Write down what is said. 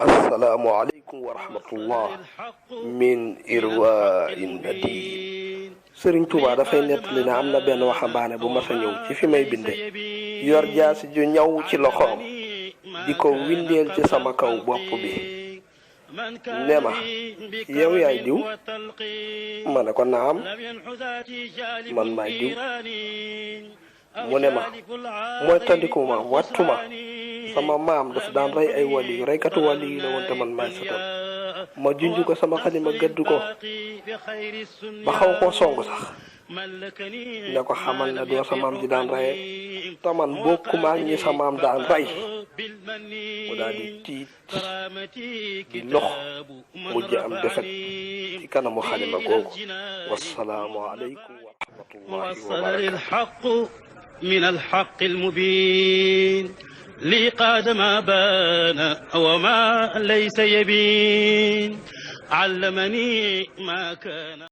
السلام عليكم ورحمة الله من إرواء الندين Sëriñ Tuubaa dafay nettali ne am na benn waxambaane bu mas a ñëw ci fi may binde yor jaasi ju ñaw ci loxoom di ko windeel ci sama kaw bopp bi ne ma yow yaay diw ma ne ko naam man maay diw mu ne ma mooy tandiku ma wattu ma sama maam daf daan rey ay wali yu reykatu wali yi la woon te man maay satam ma junj ko sama xalima gëdd ko ba xaw koo song sax ne ko xamal ne doo sa maam ji daan reye te man bokkuma ak ñi sa maam daan rey mu daal di tiit di lox mujj am defet ci kanamu xalima googu wassalaamu aleykum wa rahmatullahi wa barakatuh من الحق المبين لي قاد ما بان وما ليس يبين علمني ما كان